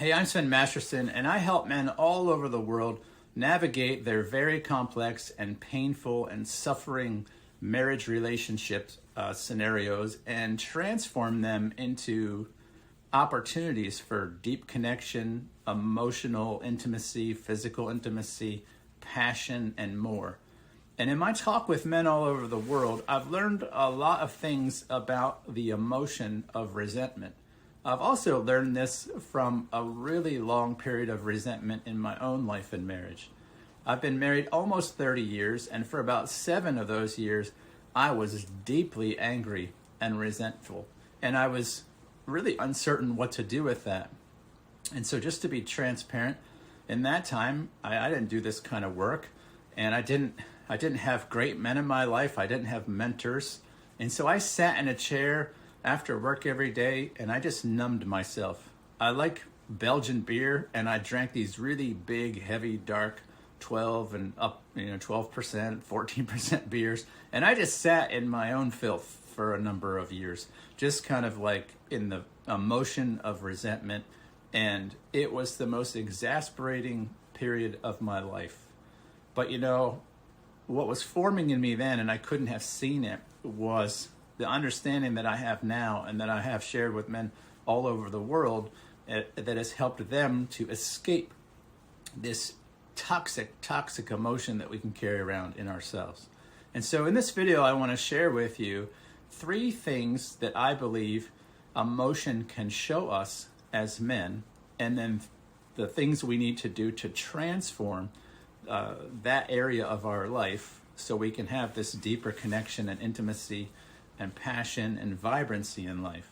Hey, I'm Sven Masterson, and I help men all over the world navigate their very complex and painful and suffering marriage relationship scenarios and transform them into opportunities for deep connection, emotional intimacy, physical intimacy, passion, and more. And in my talk with men all over the world, I've learned a lot of things about the emotion of resentment. I've also learned this from a really long period of resentment in my own life and marriage. I've been married almost 30 years, and for about 7 of those years, I was deeply angry and resentful. And I was really uncertain what to do with that. And so just to be transparent, in that time, I didn't do this kind of work, and I didn't have great men in my life. I didn't have mentors. And so I sat in a chair after work every day and I just numbed myself. I like Belgian beer, and I drank these really big, heavy, dark 12 and up, 12%, 14% beers. And I just sat in my own filth for a number of years, just kind of like in the emotion of resentment. And it was the most exasperating period of my life. But what was forming in me then, and I couldn't have seen it, was the understanding that I have now and that I have shared with men all over the world that has helped them to escape this toxic emotion that we can carry around in ourselves. And so in this video, I want to share with you 3 things that I believe emotion can show us as men, and then the things we need to do to transform that area of our life so we can have this deeper connection and intimacy and passion and vibrancy in life.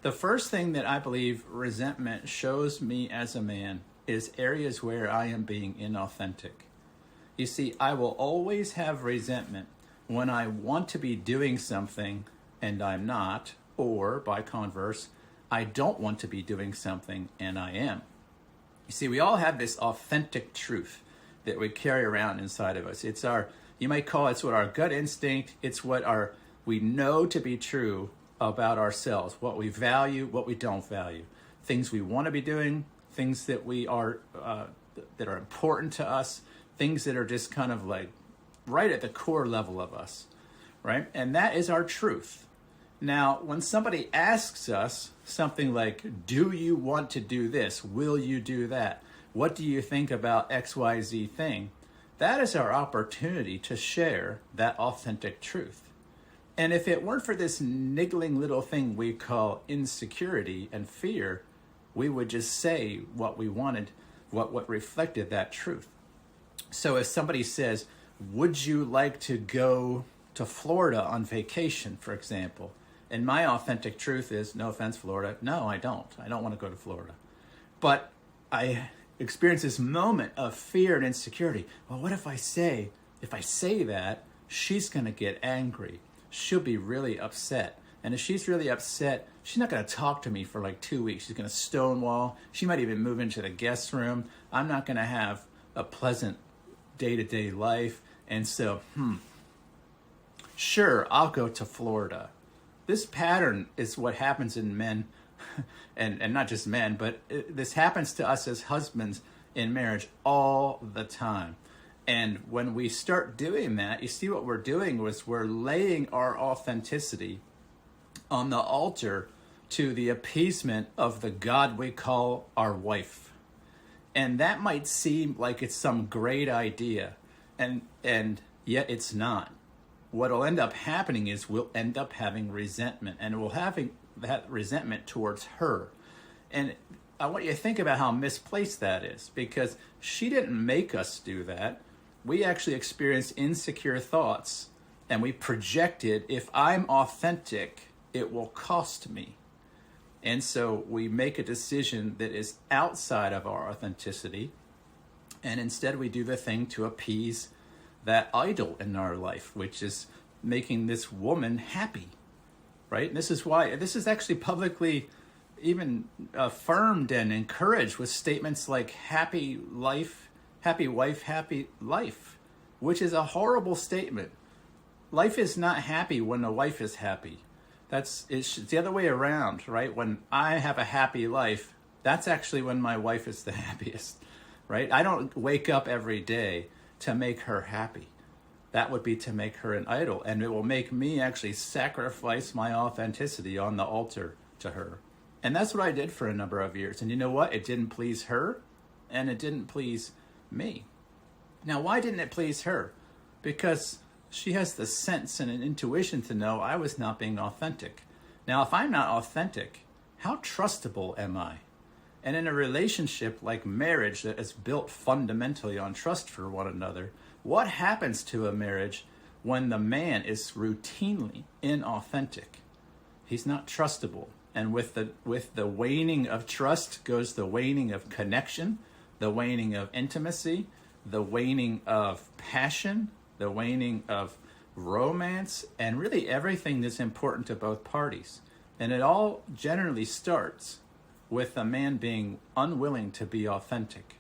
The first thing that I believe resentment shows me as a man is areas where I am being inauthentic. You see, I will always have resentment when I want to be doing something and I'm not, or by converse, I don't want to be doing something and I am. You see, we all have this authentic truth that we carry around inside of us. It's you might call it what our gut instinct, it's what we know to be true about ourselves, what we value, what we don't value, things we want to be doing, things that that are important to us, things that are just kind of like right at the core level of us, right? And that is our truth. Now, when somebody asks us something like, do you want to do this? Will you do that? What do you think about XYZ thing? That is our opportunity to share that authentic truth. And if it weren't for this niggling little thing we call insecurity and fear, we would just say what we wanted, what reflected that truth. So if somebody says, would you like to go to Florida on vacation, for example? And my authentic truth is, no offense, Florida, no, I don't. I don't want to go to Florida. But I experience this moment of fear and insecurity. Well, what if I say that, she's going to get angry. She'll be really upset. And if she's really upset, she's not going to talk to me for like 2 weeks. She's going to stonewall. She might even move into the guest room. I'm not going to have a pleasant day-to-day life. And so, sure, I'll go to Florida. This pattern is what happens in men, and not just men, but this happens to us as husbands in marriage all the time. And when we start doing that, you see what we're doing was we're laying our authenticity on the altar to the appeasement of the God we call our wife. And that might seem like it's some great idea, and yet it's not. What'll end up happening is we'll end up having resentment, and we'll having that resentment towards her. And I want you to think about how misplaced that is, because she didn't make us do that. We actually experienced insecure thoughts, and we projected, if I'm authentic, it will cost me. And so we make a decision that is outside of our authenticity, and instead we do the thing to appease that idol in our life, which is making this woman happy, right? And this is why, this is actually publicly even affirmed and encouraged with statements like happy life, happy wife, happy life, which is a horrible statement. Life is not happy when the wife is happy. It's the other way around, right? When I have a happy life, that's actually when my wife is the happiest, right? I don't wake up every day to make her happy. That would be to make her an idol, and it will make me actually sacrifice my authenticity on the altar to her. And that's what I did for a number of years. And you know what? It didn't please her, and it didn't please me. Now, why didn't it please her? Because she has the sense and an intuition to know I was not being authentic. Now, if I'm not authentic, how trustable am I? And in a relationship like marriage that is built fundamentally on trust for one another, what happens to a marriage when the man is routinely inauthentic? He's not trustable. And with the waning of trust goes the waning of connection, the waning of intimacy, the waning of passion, the waning of romance, and really everything that's important to both parties. And it all generally starts with a man being unwilling to be authentic.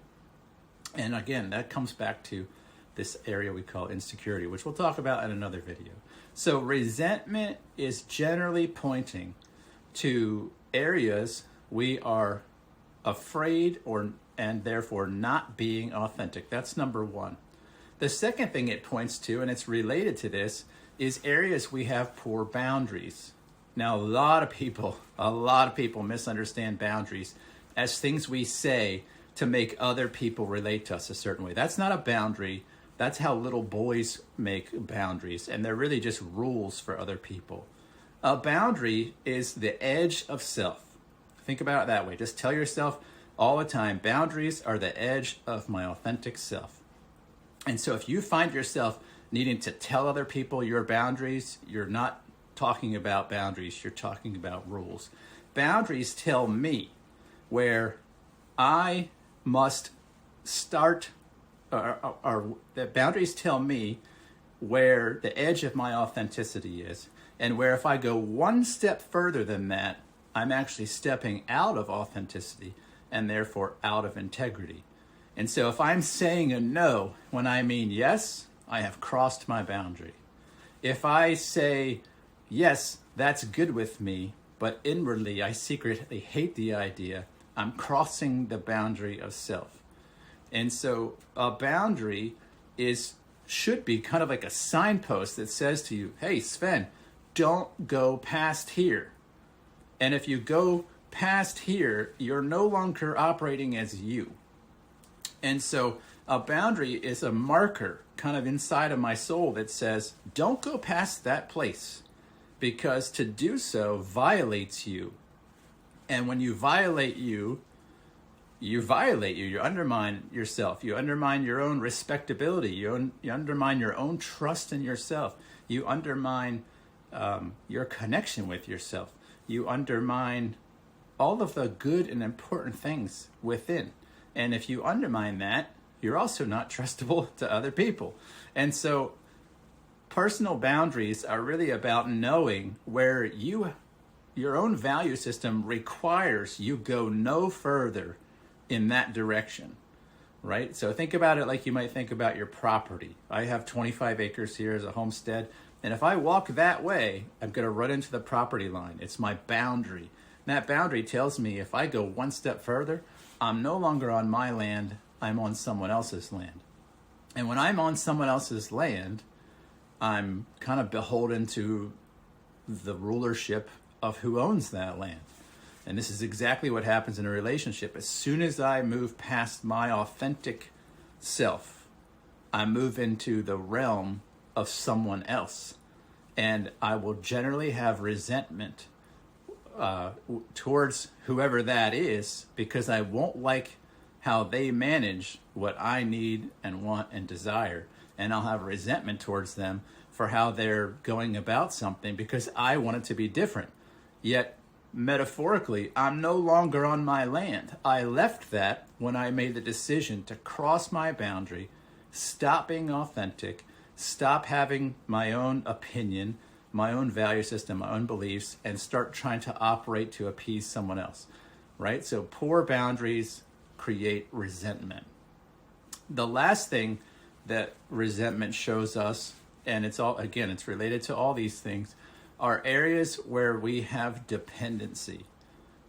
And again, that comes back to this area we call insecurity, which we'll talk about in another video. So resentment is generally pointing to areas we are afraid and therefore not being authentic. That's number one. The second thing it points to, and it's related to this, is areas we have poor boundaries. Now, a lot of people misunderstand boundaries as things we say to make other people relate to us a certain way. That's not a boundary. That's how little boys make boundaries, and they're really just rules for other people. A boundary is the edge of self. Think about it that way. Just tell yourself all the time, boundaries are the edge of my authentic self. And so if you find yourself needing to tell other people your boundaries, you're not talking about boundaries, you're talking about rules. Boundaries tell me where I must start, or the boundaries tell me where the edge of my authenticity is, and where if I go one step further than that, I'm actually stepping out of authenticity and therefore out of integrity. And so if I'm saying a no when I mean yes, I have crossed my boundary. If I say, yes, that's good with me, but inwardly I secretly hate the idea, I'm crossing the boundary of self. And so a boundary should be kind of like a signpost that says to you, hey, Sven, don't go past here. And if you go past here, you're no longer operating as you. And so a boundary is a marker kind of inside of my soul that says, don't go past that place, because to do so violates you. And when you violate you undermine yourself, you undermine your own respectability, you undermine your own trust in yourself, you undermine your connection with yourself, you undermine all of the good and important things within. And if you undermine that, you're also not trustable to other people. And so personal boundaries are really about knowing where your own value system requires you go no further in that direction, right? So think about it like you might think about your property. I have 25 acres here as a homestead, and if I walk that way, I'm going to run into the property line. It's my boundary. And that boundary tells me if I go one step further, I'm no longer on my land, I'm on someone else's land. And when I'm on someone else's land, I'm kind of beholden to the rulership of who owns that land. And this is exactly what happens in a relationship. As soon as I move past my authentic self, I move into the realm of someone else. And I will generally have resentment towards whoever that is, because I won't like how they manage what I need and want and desire. And I'll have resentment towards them for how they're going about something, because I want it to be different. Yet, metaphorically, I'm no longer on my land. I left that when I made the decision to cross my boundary, stop being authentic, stop having my own opinion, my own value system, my own beliefs, and start trying to operate to appease someone else, right? So poor boundaries create resentment. The last thing that resentment shows us, and it's related to all these things, are areas where we have dependency.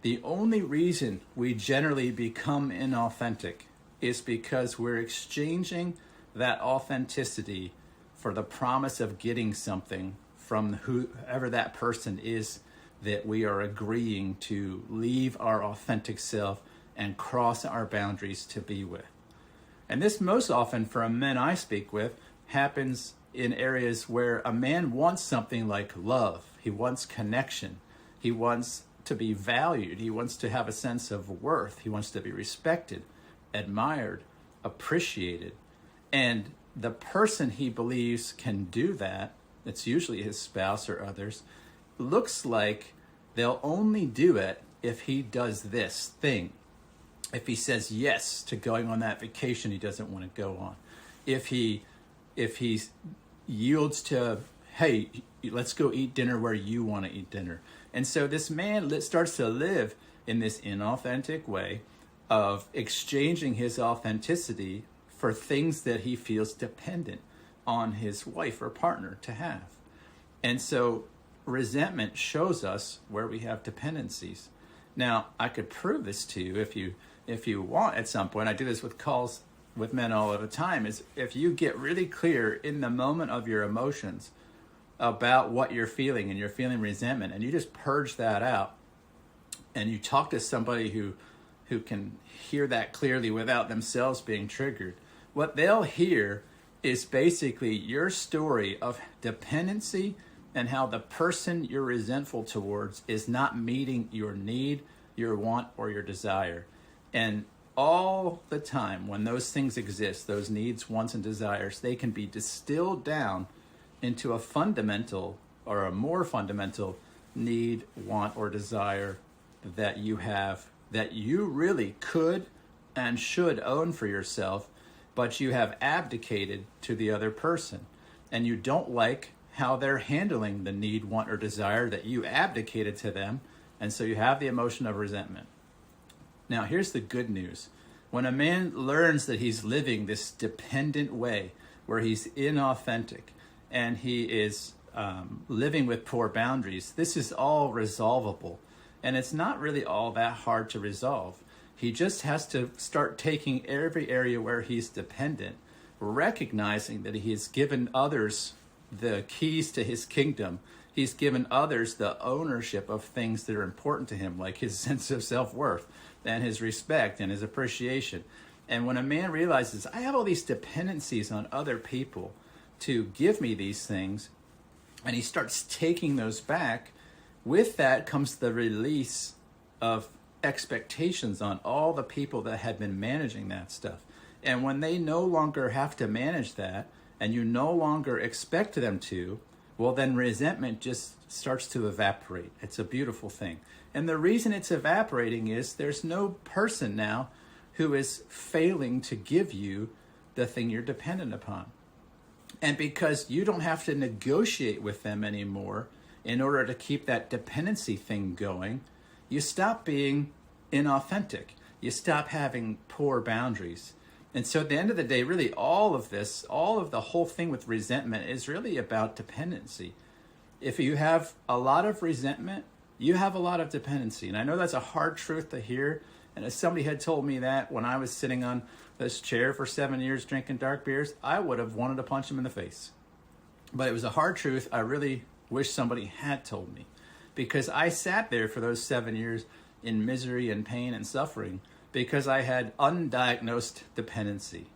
The only reason we generally become inauthentic is because we're exchanging that authenticity for the promise of getting something from whoever that person is that we are agreeing to leave our authentic self and cross our boundaries to be with. And this most often for men I speak with happens in areas where a man wants something like love. He wants connection. He wants to be valued. He wants to have a sense of worth. He wants to be respected, admired, appreciated. And the person he believes can do that, it's usually his spouse or others, looks like they'll only do it if he does this thing. If he says yes to going on that vacation he doesn't want to go on. If he yields to, hey, let's go eat dinner where you want to eat dinner. And so this man starts to live in this inauthentic way of exchanging his authenticity for things that he feels dependent on his wife or partner to have. And so resentment shows us where we have dependencies. Now, I could prove this to you if you want at some point. I do this with calls with men all the time, is if you get really clear in the moment of your emotions about what you're feeling, and you're feeling resentment, and you just purge that out, and you talk to somebody who can hear that clearly without themselves being triggered, what they'll hear is basically your story of dependency and how the person you're resentful towards is not meeting your need, your want, or your desire. And all the time when those things exist, those needs, wants, and desires, they can be distilled down into a fundamental or a more fundamental need, want, or desire that you have, that you really could and should own for yourself, but you have abdicated to the other person. And you don't like how they're handling the need, want, or desire that you abdicated to them. And so you have the emotion of resentment. Now, here's the good news. When a man learns that he's living this dependent way, where he's inauthentic and he is living with poor boundaries, this is all resolvable. And it's not really all that hard to resolve. He just has to start taking every area where he's dependent, recognizing that he has given others the keys to his kingdom. He's given others the ownership of things that are important to him, like his sense of self-worth and his respect and his appreciation. And when a man realizes, I have all these dependencies on other people to give me these things, and he starts taking those back, with that comes the release of expectations on all the people that had been managing that stuff. And when they no longer have to manage that, and you no longer expect them to, well, then resentment just starts to evaporate. It's a beautiful thing. And the reason it's evaporating is there's no person now who is failing to give you the thing you're dependent upon. And because you don't have to negotiate with them anymore in order to keep that dependency thing going, you stop being inauthentic. You stop having poor boundaries. And so at the end of the day, really all of this, all of the whole thing with resentment is really about dependency. If you have a lot of resentment, you have a lot of dependency. And I know that's a hard truth to hear. And if somebody had told me that when I was sitting on this chair for 7 years drinking dark beers, I would have wanted to punch him in the face. But it was a hard truth I really wish somebody had told me, because I sat there for those 7 years in misery and pain and suffering because I had undiagnosed dependency.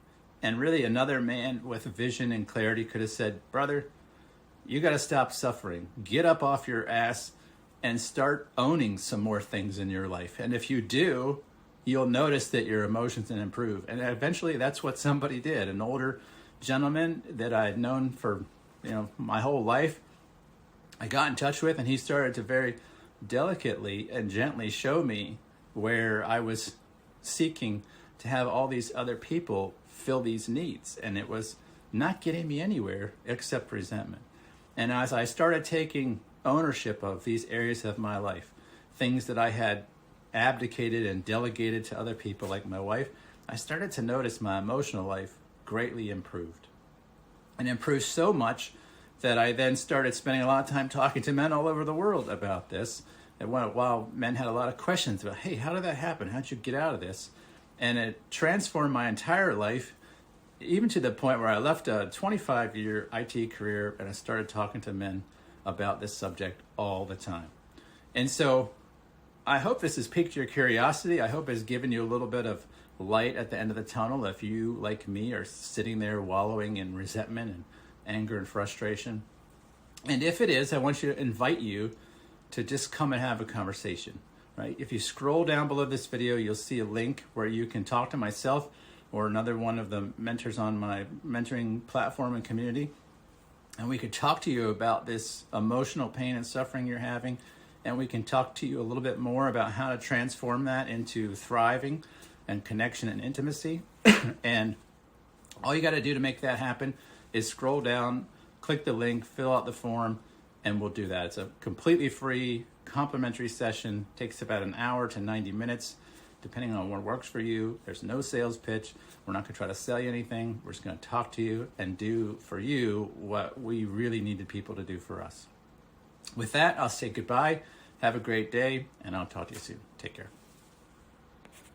And really another man with vision and clarity could have said, brother, you got to stop suffering. Get up off your ass and start owning some more things in your life. And if you do, you'll notice that your emotions can improve. And eventually that's what somebody did. An older gentleman that I had known for my whole life, I got in touch with, and he started to very delicately and gently show me where I was seeking to have all these other people fill these needs, and it was not getting me anywhere except resentment. And as I started taking ownership of these areas of my life, things that I had abdicated and delegated to other people like my wife, I started to notice my emotional life greatly improved, and improved so much that I then started spending a lot of time talking to men all over the world about this, And while men had a lot of questions about, hey, how did that happen? How'd you get out of this? And it transformed my entire life, even to the point where I left a 25-year IT career and I started talking to men about this subject all the time. And so I hope this has piqued your curiosity. I hope it's given you a little bit of light at the end of the tunnel if you, like me, are sitting there wallowing in resentment and anger and frustration. And if it is, I want to invite you to just come and have a conversation, right? If you scroll down below this video, you'll see a link where you can talk to myself or another one of the mentors on my mentoring platform and community. And we could talk to you about this emotional pain and suffering you're having. And we can talk to you a little bit more about how to transform that into thriving and connection and intimacy. And all you got to do to make that happen is scroll down, click the link, fill out the form, and we'll do that. It's a completely free, complimentary session. Takes about an hour to 90 minutes, depending on what works for you. There's no sales pitch. We're not going to try to sell you anything. We're just going to talk to you and do for you what we really needed people to do for us. With that, I'll say goodbye. Have a great day, and I'll talk to you soon. Take care.